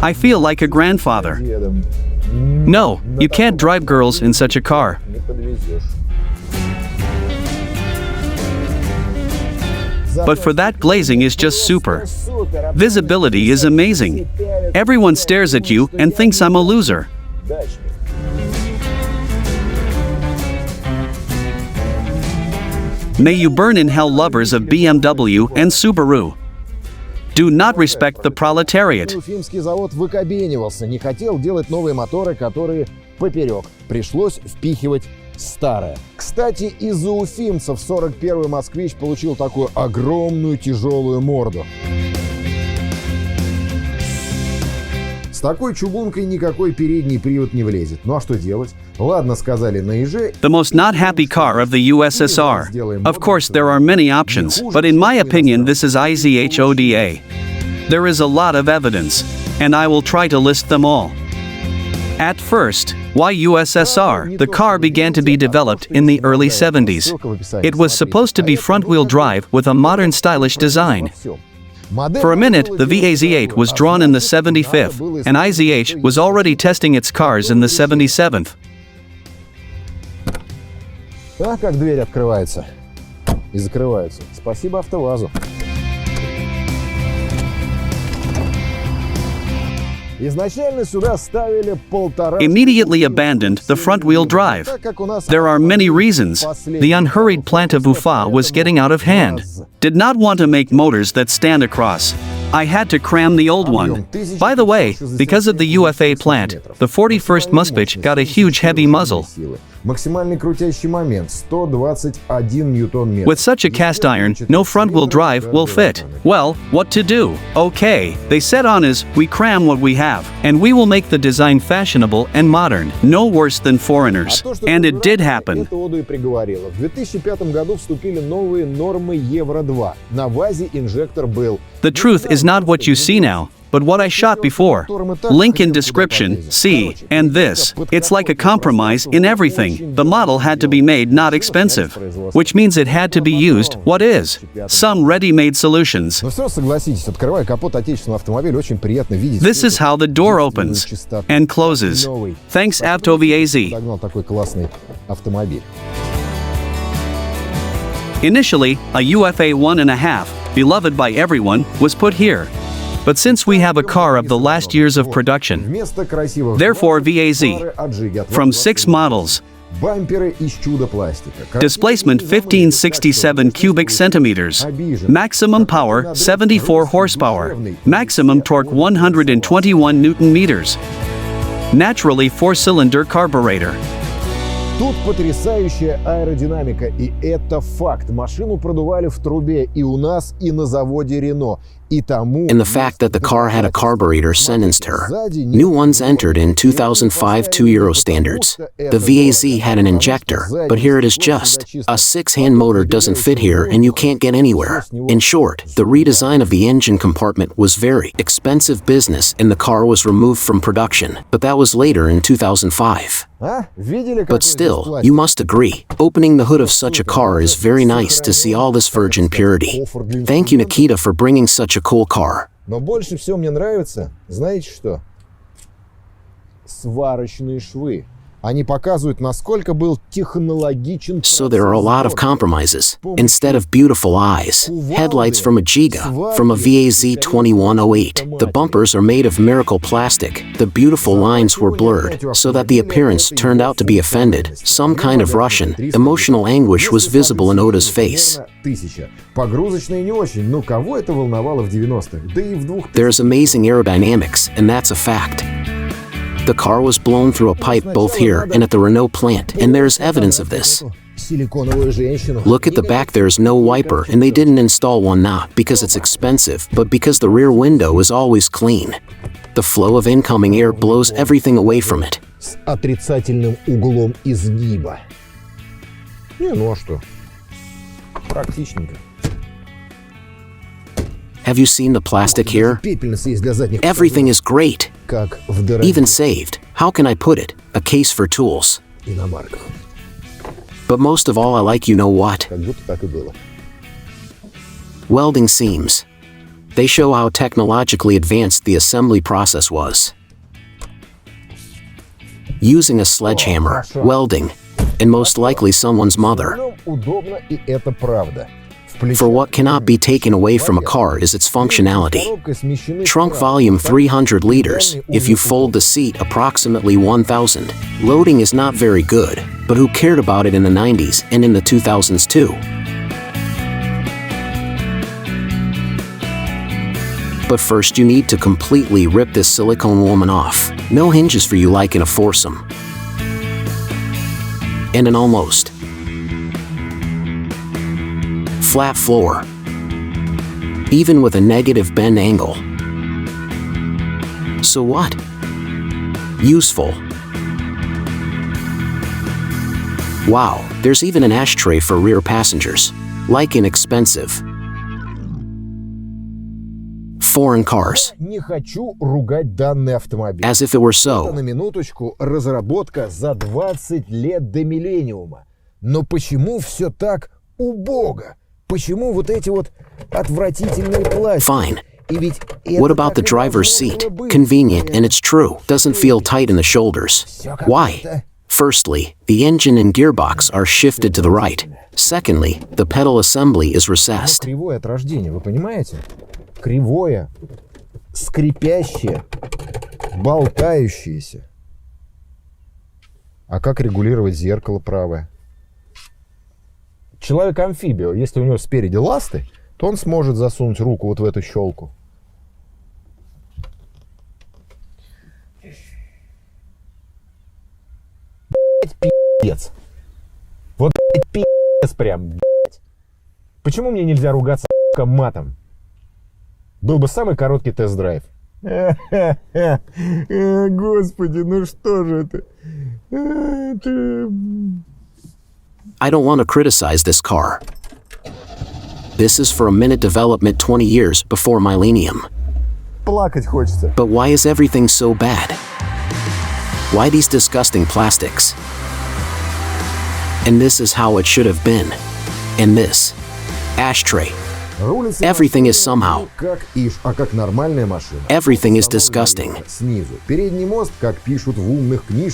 I feel like a grandfather. No, you can't drive girls in such a car. But for that, glazing is just super. Visibility is amazing. Everyone stares at you and thinks I'm a loser. May you burn in hell, lovers of BMW and Subaru. Do not respect the proletariat. Уфимский завод выкобенивался, не хотел делать новые моторы, которые поперек. Пришлось впихивать старое. Кстати, из-за уфимцев 41-й «Москвич» получил такую огромную тяжелую морду. С такой чугункой никакой передний привод не влезет. Ну а что делать? Ладно, сказали на Izh. The most not happy car of the USSR. Of course, there are many options, but in my opinion, this is Izh ODA. There is a lot of evidence, and I will try to list them all. At first, why USSR? The car began to be developed in the early 70s. It was supposed to be front-wheel drive with a modern stylish design. For a minute, the VAZ8 was drawn in the 75th, and Izh was already testing its cars in the 77th. А как дверь открывается и закрывается. Спасибо АвтоВАЗу. Изначально сюда ставили полтора... Immediately abandoned the front-wheel drive. There are many reasons. The unhurried plant of Ufa was getting out of hand. Did not want to make motors that stand across. I had to cram the old one. By the way, because of the UFA plant, the 41st Moskvich got a huge heavy muzzle. Максимальный крутящий момент 121 ньютон-метр. With such a cast iron, no front-wheel drive will fit. Well, what to do? Okay, they said on is, we cram what we have, and we will make the design fashionable and modern, no worse than foreigners. And it did happen. Это ODA и приговорило. В 2005 году вступили новые нормы Евро-2. На ВАЗе инжектор был. The truth is not what you see now, but what I shot before. Link in description, see, and this. It's like a compromise in everything. The model had to be made not expensive, which means it had to be used, what is, some ready-made solutions. Но все, согласитесь, открывая капот отечественного автомобиля, очень приятно видеть. This is how the door opens and closes. Thanks AvtoVAZ. Догнал такой классный автомобиль. Initially, a UFA 1.5, beloved by everyone, was put here. But since we have a car of the last years of production, therefore VAZ, from 6 models, Бамперы из чудо-пластика. displacement 1567 cubic centimeters, maximum power 74 horsepower, maximum torque 121 Newton meters, naturally 4-cylinder carburetor. Тут потрясающая аэродинамика, и это факт. Машину продували в трубе и у нас, и на заводе Рено. And the fact that the car had a carburetor sentenced her. New ones entered in 2005 2 Euro standards. The VAZ had an injector, but here it is just. A 6-hand motor doesn't fit here and you can't get anywhere. In short, the redesign of the engine compartment was very expensive business and the car was removed from production, but that was later in 2005. But still, you must agree, opening the hood of such a car is very nice to see all this virgin purity. Thank you, Nikita, for bringing such a cool car. Но больше всего мне нравится, знаете что? Сварочные швы. Они показывают, насколько был технологичен. So there are a lot of compromises. Instead of beautiful eyes, headlights from a Giga, from a VAZ-2108. The bumpers are made of miracle plastic. The beautiful lines were blurred, so that the appearance turned out to be offended. Some kind of Russian, emotional anguish was visible in Oda's face. Погрузочные не очень, но кого это волновало в 90-х? Да и в 2000-х. There's amazing aerodynamics, and that's a fact. The car was blown through a pipe both here and at the Renault plant, and there's evidence of this. Look at the back, there's no wiper, and they didn't install one not because it's expensive, but because the rear window is always clean. The flow of incoming air blows everything away from it. С отрицательным углом изгиба. Не, ну а что? Практичненько. Have you seen the plastic here? Everything is great. Even saved. How can I put it? A case for tools. But most of all, I like, you know what? Welding seams. They show how technologically advanced the assembly process was. Using a sledgehammer, welding, and most likely someone's mother. Удобно, и это правда. For what cannot be taken away from a car is its functionality. Trunk volume 300 liters, if you fold the seat approximately 1,000. Loading is not very good, but who cared about it in the 90s and in the 2000s too? But first you need to completely rip this silicone woman off. No hinges for you like in a foursome. And an almost flat floor, even with a negative bend angle. So what? Useful. Wow, there's even an ashtray for rear passengers. Like inexpensive foreign cars. Не хочу ругать данный автомобиль. As if it were so. На минуточку, разработка за 20 лет до миллениума. Но почему все так убого? Почему вот эти вот отвратительные пластики? Fine. What about the driver's seat? Convenient, and it's true. Doesn't feel tight in the shoulders. Why? Firstly, the engine and gearbox are shifted to the right. Secondly, the pedal assembly is recessed. Кривое от рождения, вы понимаете? Кривое, скрипящее, болтающееся. А как регулировать зеркало правое? Человек-амфибия, если у него спереди ласты, то он сможет засунуть руку вот в эту щелку. Пиздец. Вот пиздец прям, блядь. Почему мне нельзя ругаться матом? Был бы самый короткий тест-драйв. Господи, ну что же это? I don't want to criticize this car. This is for a minute development 20 years before millennium. Плакать хочется. But why is everything so bad? Why these disgusting plastics? And this is how it should have been. And this ashtray. Everything is somehow. Everything is disgusting.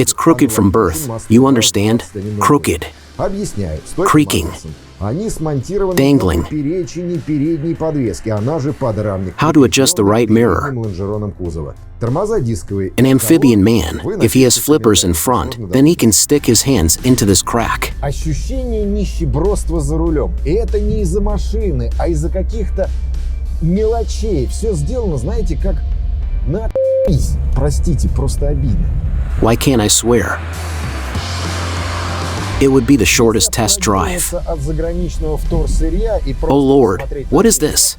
It's crooked from birth. You understand? Crooked. Creaking. Dangling. How to adjust the right mirror. An amphibian man, if he has flippers in front, then he can stick his hands into this crack. Ощущение нищебродства за рулем. И это не из-за машины, а из-за каких-то мелочей. Все сделано, знаете, как на простите, просто обидно. Why can't I swear? It would be the shortest test drive. Oh Lord, what is this?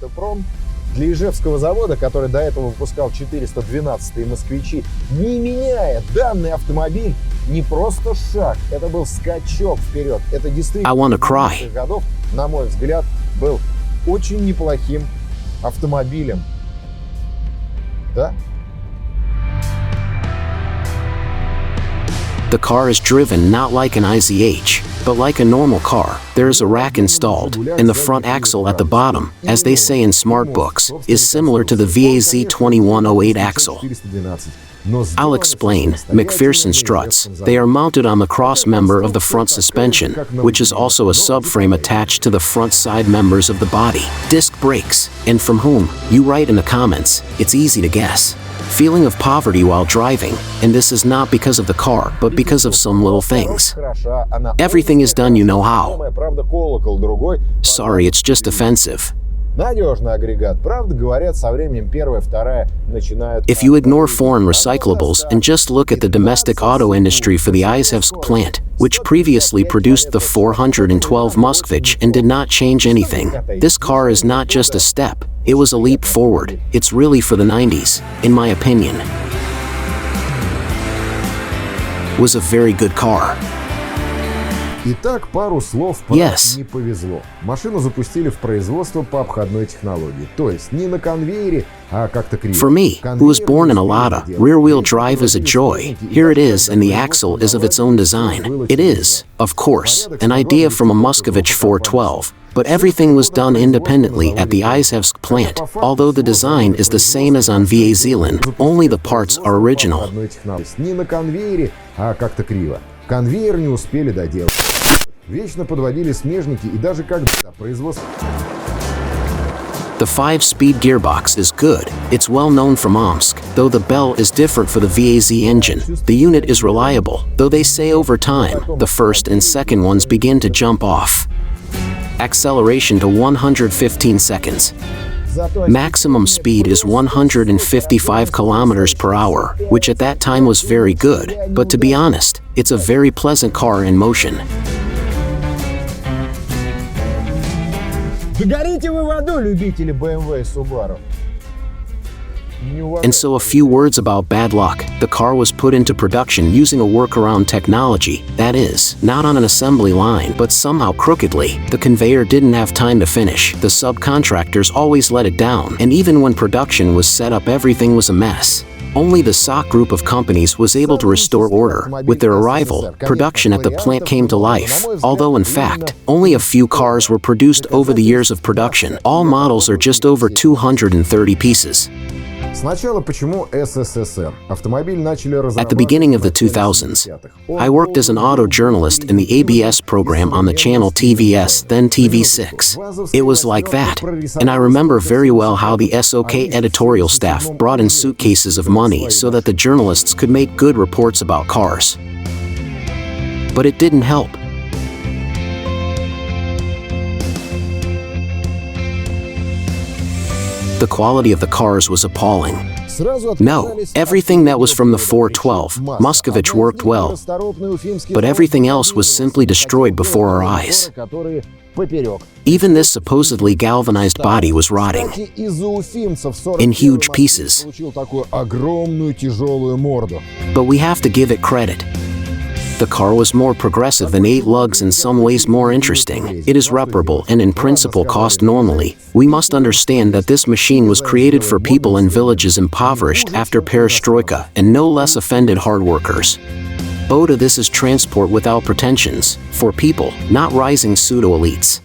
Для Ижевского завода, который до этого выпускал 412-е москвичи, не меняя данный автомобиль, не просто шаг, это был скачок вперед. Это действительно в 90-х годов, на мой взгляд, был очень неплохим автомобилем. Да? The car is driven not like an IZH, but like a normal car. There is a rack installed, and the front axle at the bottom, as they say in smart books, is similar to the VAZ 2108 axle. I'll explain. McPherson struts. They are mounted on the cross member of the front suspension, which is also a subframe attached to the front side members of the body. Disc brakes, and from whom? You write in the comments. It's easy to guess. Feeling of poverty while driving, and this is not because of the car, but because of some little things. Everything is done you know how. Sorry, it's just offensive. If you ignore foreign recyclables and just look at the domestic auto industry for the Izhevsk plant, which previously produced the 412 Moskvich and did not change anything, this car is not just a step, it was a leap forward. It's really for the 90s, in my opinion. Was a very good car. Итак, пару слов про не повезло. Машину запустили в производство по обходной технологии. То есть не на конвейере, а как-то криво. For me, who was born in a Lada, rear-wheel drive is a joy. Here it is, and the axle is of its own design. It is, of course, an idea from a Moskvich 412. but everything was done independently at the Izhevsk plant, although the design is the same as on VAZ, only the parts are original. Не на конвейере, а как-то криво. Конвейер не успели доделать. Вечно подводили смежники и даже когда производство... The 5-speed gearbox is good. It's well known from Omsk, though the bell is different for the VAZ engine. The unit is reliable, though they say over time, the first and second ones begin to jump off. Acceleration to 115 seconds. Maximum speed is 155 kilometers per hour, which at that time was very good, but to be honest, it's a very pleasant car in motion. Догорите вы в аду, любители BMW и Subaru. And so a few words about bad luck. The car was put into production using a workaround technology, that is, not on an assembly line, but somehow crookedly. The conveyor didn't have time to finish. The subcontractors always let it down, and even when production was set up, everything was a mess. Only the SOC group of companies was able to restore order. With their arrival, production at the plant came to life, although in fact, only a few cars were produced over the years of production. All models are just over 230 pieces. Сначала почему СССР? Автомобиль начали разрабатывать. At the beginning of the 2000s, I worked as an auto journalist in the ABS program on the channel TVS, then TV6. It was like that, and I remember very well how the SOK editorial staff brought in suitcases of money so that the journalists could make good reports about cars. But it didn't help. The quality of the cars was appalling. No, everything that was from the 412, Muscovich worked well, but everything else was simply destroyed before our eyes. Even this supposedly galvanized body was rotting in huge pieces. But we have to give it credit. The car was more progressive than 8 lugs, in some ways more interesting. It is reparable and in principle cost normally. We must understand that this machine was created for people in villages impoverished after perestroika and no less offended hard workers. ODA, this is transport without pretensions, for people, not rising pseudo-elites.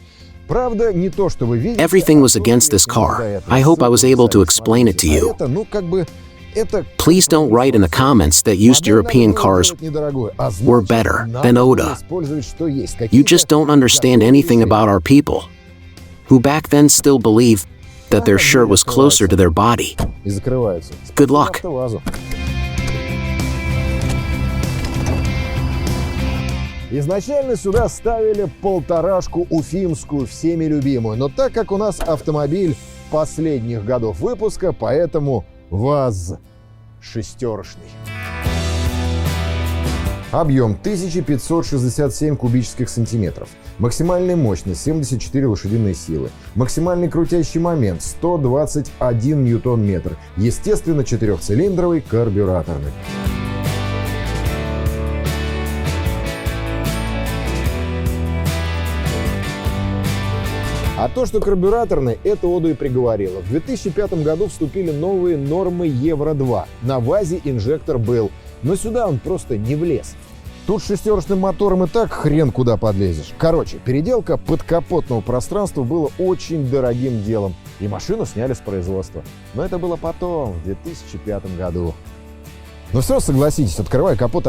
Everything was against this car. I hope I was able to explain it to you. Please don't write in the comments that used European cars were better than ODA. You just don't understand anything about our people, who back then still believed that their shirt was closer to their body. Good luck. Изначально сюда ставили полторашку уфимскую, всеми любимую, но так как у нас автомобиль последних годов выпуска, поэтому VAZ шестерочный. Объем 1567 кубических сантиметров. Максимальная мощность 74 лошадиные силы. Максимальный крутящий момент 121 ньютон-метр. Естественно, 4-цилиндровый карбюраторный. А то, что карбюраторный, это ODA и приговорило. В 2005 году вступили новые нормы Евро-2. На ВАЗе инжектор был, но сюда он просто не влез. Тут с шестерочным мотором и так хрен куда подлезешь. Короче, переделка подкапотного пространства была очень дорогим делом. И машину сняли с производства. Но это было потом, в 2005 году. Но все, согласитесь, открывая капот